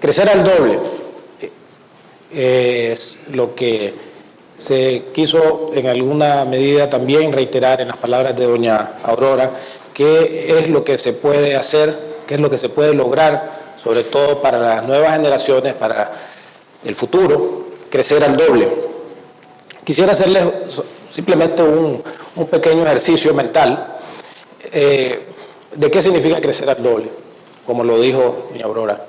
Crecer al doble es lo que se quiso en alguna medida también reiterar en las palabras de doña Aurora, qué es lo que se puede hacer, qué es lo que se puede lograr, sobre todo para las nuevas generaciones, para el futuro, crecer al doble. Quisiera hacerles simplemente un pequeño ejercicio mental de qué significa crecer al doble, como lo dijo doña Aurora.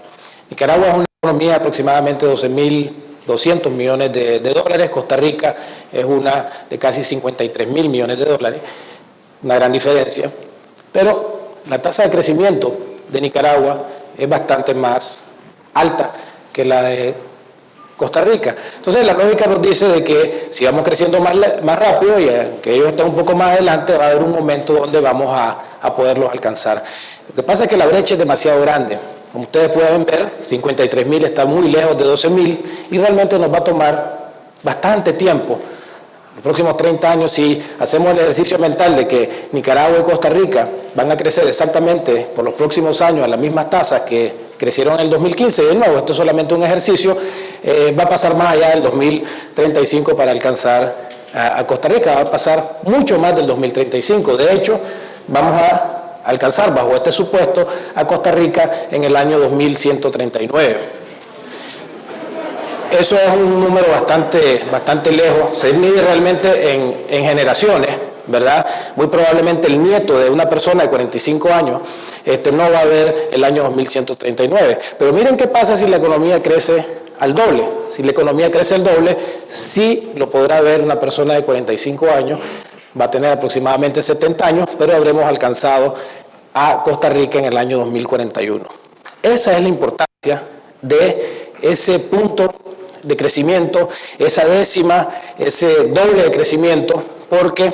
Nicaragua es una economía de aproximadamente 12.200 millones de dólares, Costa Rica es una de casi 53.000 millones de dólares, una gran diferencia, pero la tasa de crecimiento de Nicaragua es bastante más alta que la de Costa Rica. Entonces la lógica nos dice de que si vamos creciendo más rápido y que ellos estén un poco más adelante, va a haber un momento donde vamos a poderlos alcanzar. Lo que pasa es que la brecha es demasiado grande. Como ustedes pueden ver, 53.000 está muy lejos de 12.000 y realmente nos va a tomar bastante tiempo. Los próximos 30 años, si hacemos el ejercicio mental de que Nicaragua y Costa Rica van a crecer exactamente por los próximos años a las mismas tasas que crecieron en el 2015, de nuevo, esto es solamente un ejercicio, va a pasar más allá del 2035 para alcanzar a Costa Rica, va a pasar mucho más del 2035. De hecho, vamos a alcanzar bajo este supuesto a Costa Rica en el año 2139. Eso es un número bastante lejos, se mide realmente en generaciones, ¿verdad? Muy probablemente el nieto de una persona de 45 años no va a ver el año 2139. Pero miren qué pasa si la economía crece al doble. Si la economía crece al doble, sí lo podrá ver una persona de 45 años, va a tener aproximadamente 70 años, pero habremos alcanzado a Costa Rica en el año 2041. Esa es la importancia de ese punto de crecimiento, esa décima, ese doble de crecimiento, porque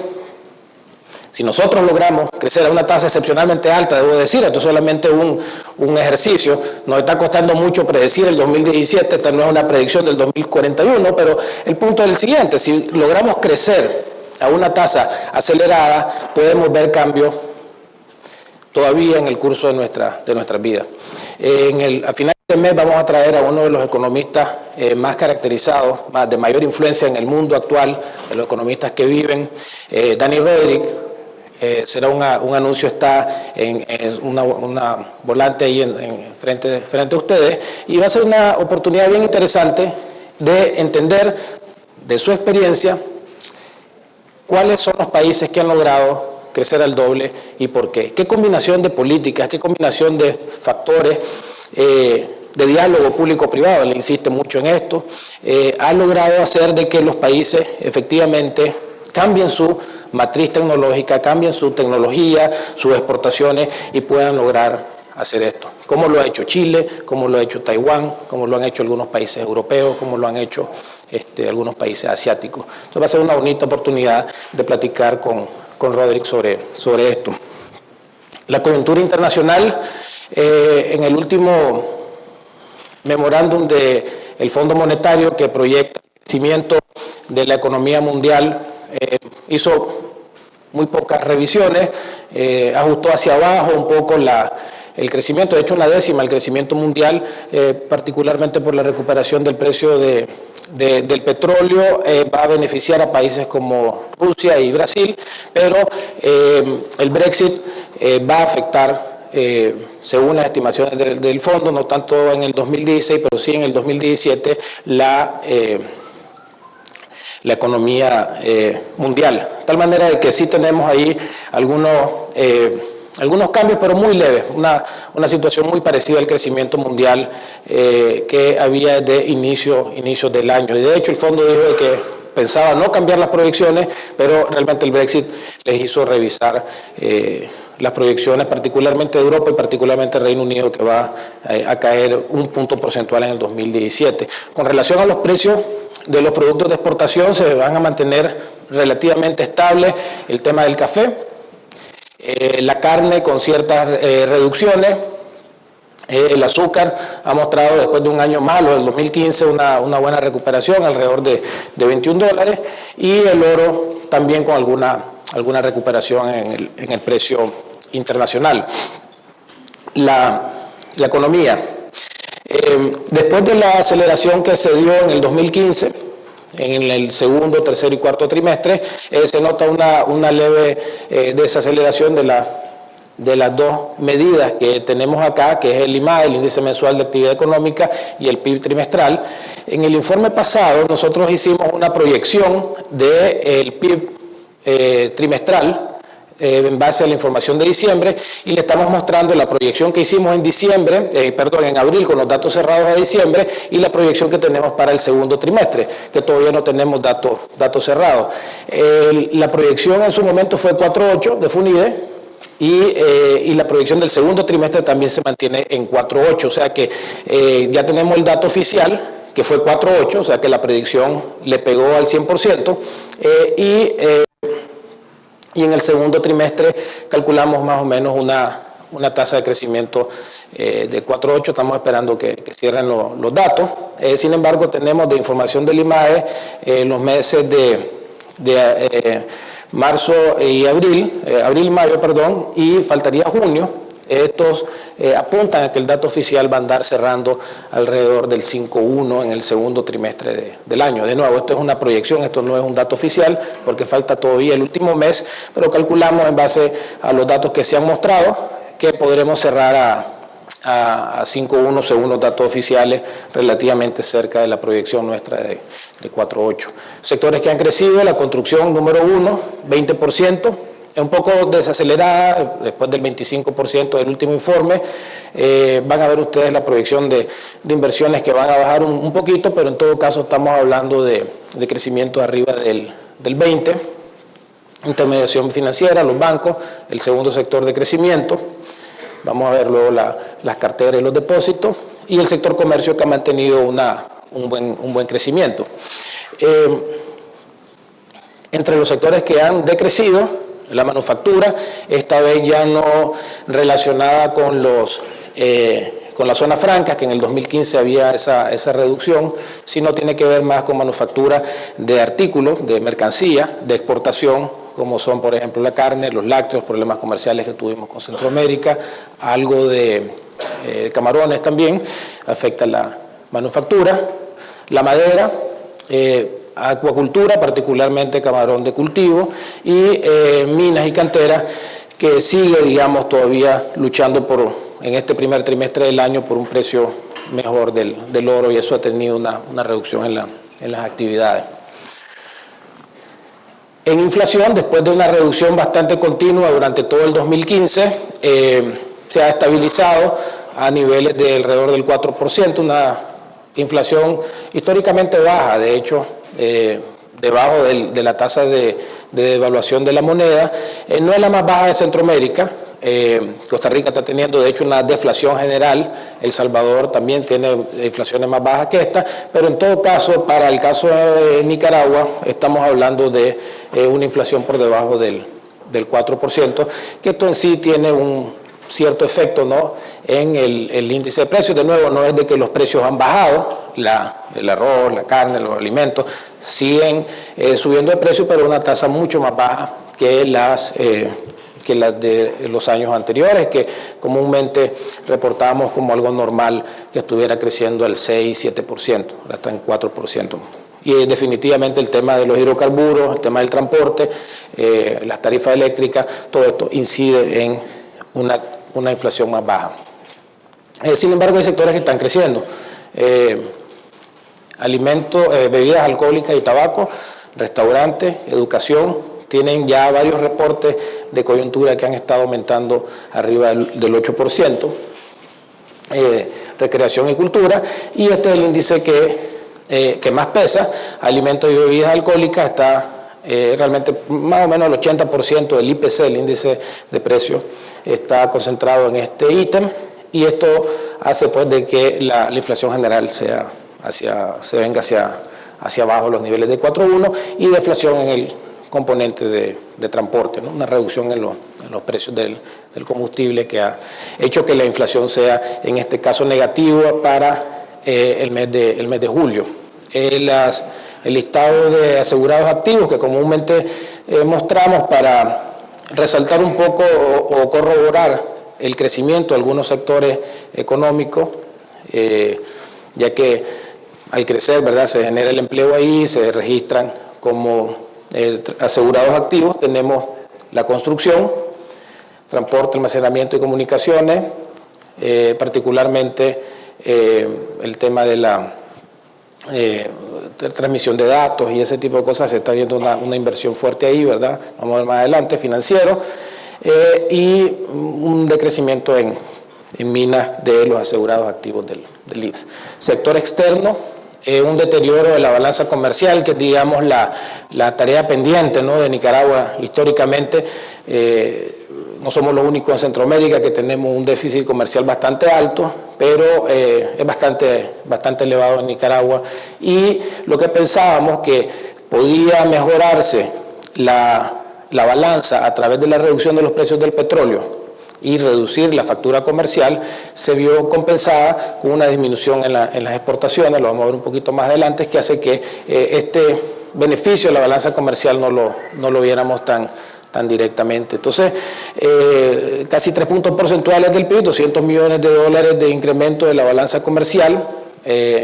si nosotros logramos crecer a una tasa excepcionalmente alta, debo decir, esto es solamente un ejercicio, nos está costando mucho predecir el 2017, esta no es una predicción del 2041, pero el punto es el siguiente: si logramos crecer a una tasa acelerada, podemos ver cambios todavía en el curso de nuestras vidas. A final de mes vamos a traer a uno de los economistas más caracterizados, de mayor influencia en el mundo actual, de los economistas que viven, Dani Roderick. Será un anuncio, está en una volante ahí frente a ustedes, y va a ser una oportunidad bien interesante de entender de su experiencia cuáles son los países que han logrado crecer al doble y por qué. ¿Qué combinación de políticas, qué combinación de factores de diálogo público-privado, le insiste mucho en esto, ha logrado hacer de que los países efectivamente cambien su matriz tecnológica, cambien su tecnología, sus exportaciones y puedan lograr hacer esto? ¿Cómo lo ha hecho Chile? ¿Cómo lo ha hecho Taiwán? ¿Cómo lo han hecho algunos países europeos? ¿Cómo lo han hecho algunos países asiáticos? Entonces va a ser una bonita oportunidad de platicar con Roderick sobre esto. La coyuntura internacional, en el último memorándum del Fondo Monetario que proyecta el crecimiento de la economía mundial, hizo muy pocas revisiones, ajustó hacia abajo un poco el crecimiento, de hecho una décima el crecimiento mundial, particularmente por la recuperación del precio del petróleo, va a beneficiar a países como Rusia y Brasil, pero el Brexit va a afectar, según las estimaciones del fondo, no tanto en el 2016, pero sí en el 2017, la economía mundial. De tal manera de que sí tenemos ahí algunos cambios, pero muy leves, una situación muy parecida al crecimiento mundial que había desde inicios del año. Y de hecho el fondo dijo de que pensaba no cambiar las proyecciones, pero realmente el Brexit les hizo revisar las proyecciones, particularmente de Europa y particularmente Reino Unido, que va a caer un punto porcentual en el 2017. Con relación a los precios de los productos de exportación, se van a mantener relativamente estables. El tema del café, la carne con ciertas reducciones, el azúcar ha mostrado después de un año malo, del 2015, una buena recuperación, alrededor de $21, y el oro también con alguna recuperación en el precio internacional. La economía. Después de la aceleración que se dio en el 2015, en el segundo, tercer y cuarto trimestre, se nota una leve desaceleración de las dos medidas que tenemos acá, que es el IMAE, el Índice Mensual de Actividad Económica, y el PIB trimestral. En el informe pasado nosotros hicimos una proyección del PIB trimestral en base a la información de diciembre, y le estamos mostrando la proyección que hicimos en abril con los datos cerrados a diciembre, y la proyección que tenemos para el segundo trimestre, que todavía no tenemos datos cerrados. La proyección en su momento fue 4.8 de FUNIDE, y la proyección del segundo trimestre también se mantiene en 4.8, o sea que ya tenemos el dato oficial, que fue 4.8, o sea que la predicción le pegó al 100%, y en el segundo trimestre calculamos más o menos una tasa de crecimiento de 4.8, estamos esperando que cierren los datos. Sin embargo, tenemos de información del IMAE los meses de marzo y abril-mayo, y faltaría junio. Estos apuntan a que el dato oficial va a andar cerrando alrededor del 5.1 en el segundo trimestre del año. De nuevo, esto es una proyección, esto no es un dato oficial porque falta todavía el último mes, pero calculamos en base a los datos que se han mostrado que podremos cerrar a 5.1 según los datos oficiales, relativamente cerca de la proyección nuestra de 4.8. Sectores que han crecido: la construcción, número 1, 20%. Es un poco desacelerada después del 25% del último informe. Van a ver ustedes la proyección de inversiones que van a bajar un poquito, pero en todo caso estamos hablando de crecimiento arriba del 20%. Intermediación financiera, los bancos, el segundo sector de crecimiento. Vamos a ver luego las carteras y los depósitos. Y el sector comercio, que ha mantenido un buen crecimiento. Entre los sectores que han decrecido, la manufactura, esta vez ya no relacionada con las zonas francas, que en el 2015 había esa reducción, sino tiene que ver más con manufactura de artículos, de mercancía, de exportación, como son, por ejemplo, la carne, los lácteos, problemas comerciales que tuvimos con Centroamérica, algo de camarones también, afecta la manufactura, la madera, acuacultura, particularmente camarón de cultivo, y minas y canteras, que sigue, digamos, todavía luchando en este primer trimestre del año por un precio mejor del oro, y eso ha tenido una reducción en las actividades. En inflación, después de una reducción bastante continua durante todo el 2015, se ha estabilizado a niveles de alrededor del 4%, una inflación históricamente baja, de hecho, debajo de la tasa de devaluación de la moneda. No es la más baja de Centroamérica. Costa Rica está teniendo, de hecho, una deflación general. El Salvador también tiene inflaciones más bajas que esta, pero en todo caso, para el caso de Nicaragua, estamos hablando de una inflación por debajo del 4%, que esto en sí tiene un cierto efecto, ¿no?, en el índice de precios. De nuevo, no es de que los precios han bajado, el arroz, la carne, los alimentos siguen subiendo de precio, pero una tasa mucho más baja que las de los años anteriores, que comúnmente reportábamos como algo normal que estuviera creciendo al 6-7%, ahora está en 4%. Y definitivamente el tema de los hidrocarburos, el tema del transporte, las tarifas eléctricas, todo esto incide en una inflación más baja. Sin embargo, hay sectores que están creciendo. Alimentos, bebidas alcohólicas y tabaco, restaurantes, educación, tienen ya varios reportes de coyuntura que han estado aumentando arriba del 8%. Recreación y cultura, y este es el índice que más pesa. Alimentos y bebidas alcohólicas está realmente más o menos el 80% del IPC, el índice de precios, está concentrado en este ítem, y esto hace pues de que la inflación general se venga hacia abajo, los niveles de 4.1, y deflación en el componente de transporte, ¿no? Una reducción en los precios del combustible, que ha hecho que la inflación sea en este caso negativa para el mes de julio. El listado de asegurados activos que comúnmente mostramos para resaltar un poco o corroborar el crecimiento de algunos sectores económicos ya que al crecer, ¿verdad?, se genera el empleo ahí, se registran como asegurados activos. Tenemos la construcción, transporte, almacenamiento y comunicaciones, particularmente el tema de la transmisión de datos y ese tipo de cosas. Se está viendo una inversión fuerte ahí, ¿verdad? Vamos a ver más adelante, financiero, y un decrecimiento en minas de los asegurados activos del INS. Sector externo, un deterioro de la balanza comercial, que es, digamos, la tarea pendiente, ¿no?, de Nicaragua históricamente. No somos los únicos en Centroamérica que tenemos un déficit comercial bastante alto, pero es bastante elevado en Nicaragua. Y lo que pensábamos que podía mejorarse la balanza a través de la reducción de los precios del petróleo y reducir la factura comercial, se vio compensada con una disminución en las exportaciones. Lo vamos a ver un poquito más adelante, que hace que este beneficio de la balanza comercial no lo viéramos tan directamente. Entonces, casi 3 puntos porcentuales del PIB, $200 millones de incremento de la balanza comercial,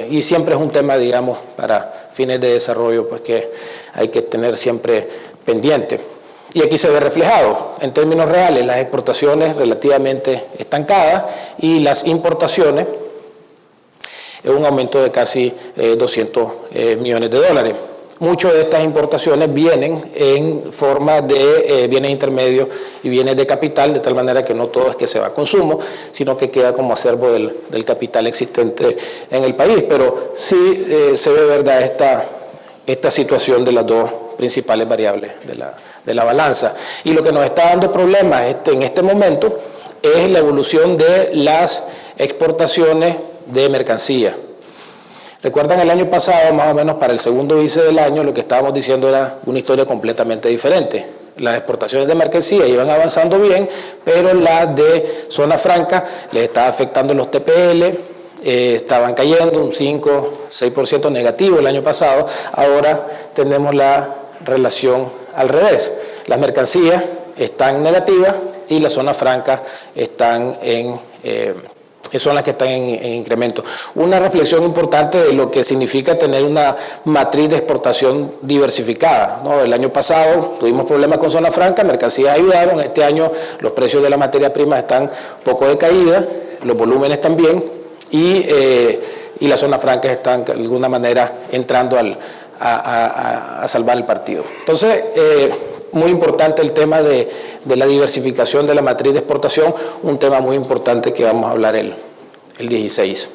y siempre es un tema, digamos, para fines de desarrollo, pues, que hay que tener siempre pendiente. Y aquí se ve reflejado, en términos reales, las exportaciones relativamente estancadas y las importaciones, un aumento de casi $200 millones. Muchas de estas importaciones vienen en forma de bienes intermedios y bienes de capital, de tal manera que no todo es que se va a consumo, sino que queda como acervo del capital existente en el país. Pero sí se ve, ¿verdad?, esta situación de las dos principales variables de la balanza. Y lo que nos está dando problemas en este momento es la evolución de las exportaciones de mercancía. Recuerdan el año pasado, más o menos para el segundo ICE del año, lo que estábamos diciendo era una historia completamente diferente. Las exportaciones de mercancía iban avanzando bien, pero las de zona franca les estaba afectando los TPL, estaban cayendo un 5-6% negativo el año pasado. Ahora tenemos la relación al revés. Las mercancías están negativas y las zonas francas están son las que están en incremento. Una reflexión importante de lo que significa tener una matriz de exportación diversificada, ¿no? El año pasado tuvimos problemas con zona franca, mercancías ayudaron. Este año los precios de la materia prima están un poco de caída, los volúmenes también, y las zonas francas están de alguna manera entrando a salvar el partido. Entonces, muy importante el tema de la diversificación de la matriz de exportación, un tema muy importante que vamos a hablar el 16.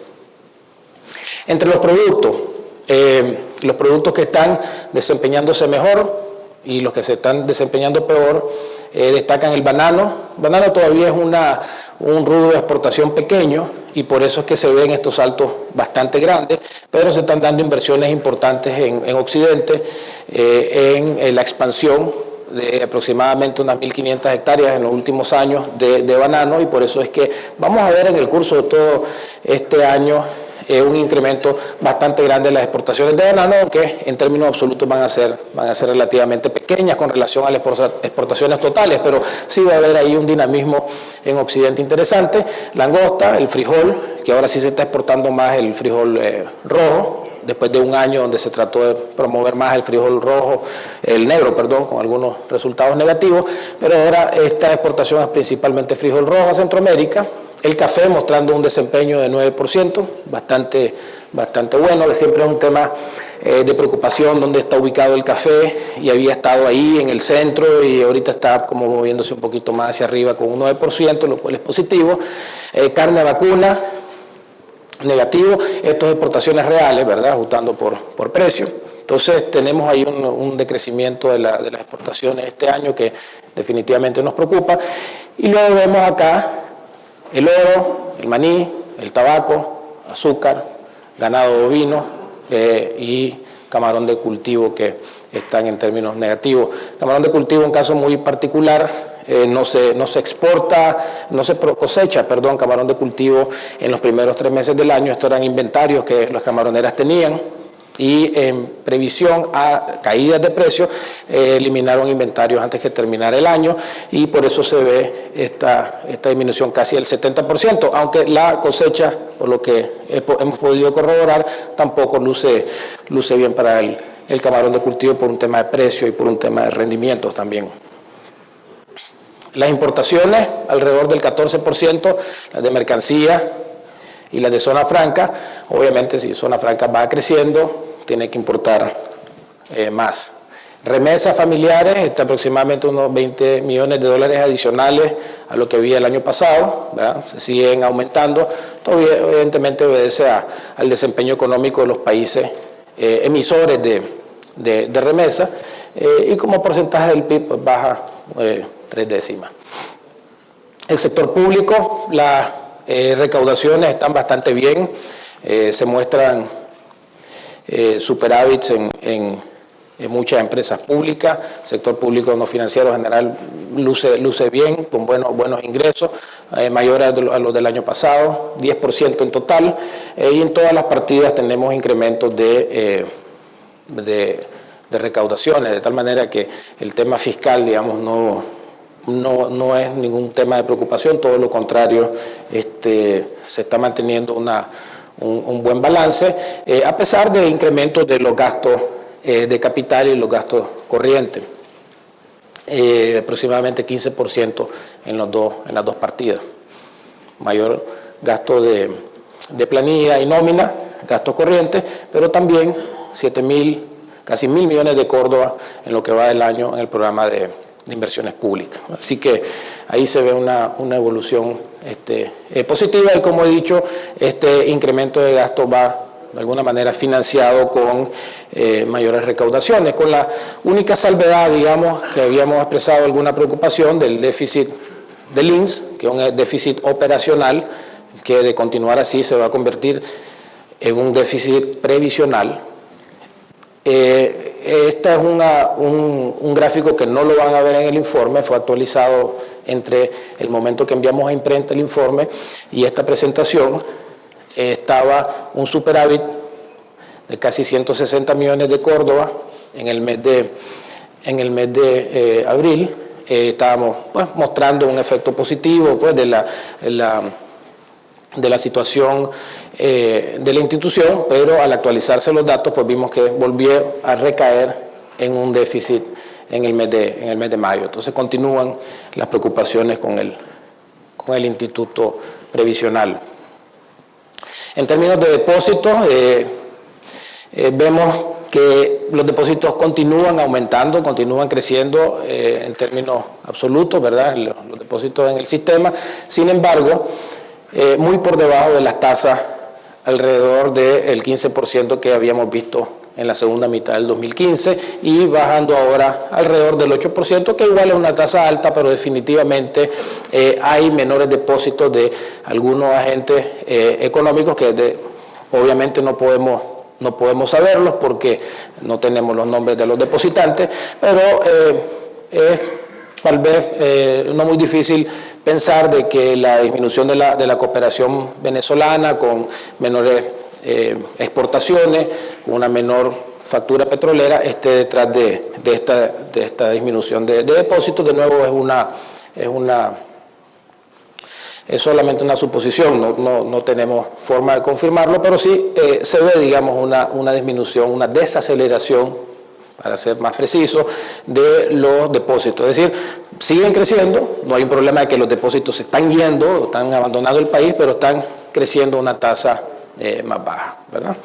Entre los productos que están desempeñándose mejor y los que se están desempeñando peor, destacan el banano. El banano todavía es un rubro de exportación pequeño y por eso es que se ven estos saltos bastante grandes, pero se están dando inversiones importantes en Occidente, en la expansión de aproximadamente unas 1.500 hectáreas en los últimos años de banano, y por eso es que vamos a ver en el curso de todo este año un incremento bastante grande de las exportaciones de banano, aunque en términos absolutos van a ser relativamente pequeñas con relación a las exportaciones totales, pero sí va a haber ahí un dinamismo en Occidente interesante. Langosta, el frijol, que ahora sí se está exportando más el frijol rojo, después de un año donde se trató de promover más el frijol rojo, el negro, perdón, con algunos resultados negativos, pero ahora esta exportación es principalmente frijol rojo a Centroamérica. El café mostrando un desempeño de 9%, bastante bueno, que siempre es un tema de preocupación dónde está ubicado el café, y había estado ahí en el centro y ahorita está como moviéndose un poquito más hacia arriba con un 9%, lo cual es positivo. Carne vacuna, negativo. Esto es exportaciones reales, ¿verdad?, ajustando por precio. Entonces tenemos ahí un decrecimiento de las exportaciones este año que definitivamente nos preocupa. Y luego vemos acá el oro, el maní, el tabaco, azúcar, ganado bovino y camarón de cultivo, que están en términos negativos. Camarón de cultivo, un caso muy particular. No se cosecha camarón de cultivo en los primeros 3 meses del año. Estos eran inventarios que las camaroneras tenían. y en previsión a caídas de precios eliminaron inventarios antes que terminara el año y por eso se ve esta disminución casi del 70%, aunque la cosecha, por lo que hemos podido corroborar, tampoco luce bien para el camarón de cultivo por un tema de precio y por un tema de rendimientos también. Las importaciones, alrededor del 14%, las de mercancía y las de zona franca. Obviamente, si zona franca va creciendo, tiene que importar más. Remesas familiares, aproximadamente unos $20 millones adicionales a lo que había el año pasado, ¿verdad? Se siguen aumentando. Todo evidentemente obedece al desempeño económico de los países emisores de remesas y como porcentaje del PIB pues, baja 3 décimas. El sector público, las recaudaciones están bastante bien, se muestran superávits en muchas empresas públicas, el sector público no financiero en general luce bien, con buenos ingresos, mayores a los del año pasado, 10% en total, y en todas las partidas tenemos incrementos de recaudaciones, de tal manera que el tema fiscal, digamos, no es ningún tema de preocupación, todo lo contrario, se está manteniendo un buen balance, a pesar de incrementos de los gastos de capital y los gastos corrientes, aproximadamente 15% en las dos partidas. Mayor gasto de planilla y nómina, gastos corrientes, pero también 7.000, casi 1.000 millones de Córdoba en lo que va del año en el programa de inversiones públicas. Así que ahí se ve una evolución positiva y como he dicho, este incremento de gasto va de alguna manera financiado con mayores recaudaciones, con la única salvedad, digamos, que habíamos expresado alguna preocupación del déficit del INSS, que es un déficit operacional, que de continuar así se va a convertir en un déficit previsional. Este es un gráfico que no lo van a ver en el informe, fue actualizado entre el momento que enviamos a imprenta el informe y esta presentación. Estaba un superávit de casi 160 millones de Córdoba en el mes de abril. Estábamos pues, mostrando un efecto positivo pues, de la situación de la institución, pero al actualizarse los datos pues vimos que volvió a recaer en un déficit en el mes de mayo. Entonces continúan las preocupaciones con el Instituto Previsional. En términos de depósitos, vemos que los depósitos continúan aumentando, continúan creciendo en términos absolutos, ¿verdad? Los depósitos en el sistema. Sin embargo, muy por debajo de las tasas, alrededor del 15% que habíamos visto en la segunda mitad del 2015 y bajando ahora alrededor del 8%, que igual es una tasa alta, pero definitivamente hay menores depósitos de algunos agentes económicos que obviamente no podemos saberlos porque no tenemos los nombres de los depositantes, pero es tal vez no muy difícil pensar de que la disminución de la cooperación venezolana con menores exportaciones, una menor factura petrolera, esté detrás de esta disminución de depósitos. De nuevo es solamente una suposición, no tenemos forma de confirmarlo, pero sí se ve, digamos, una disminución, una desaceleración, para ser más preciso, de los depósitos. Es decir, siguen creciendo, no hay un problema de que los depósitos se están yendo, están abandonando el país, pero están creciendo a una tasa más baja, ¿verdad?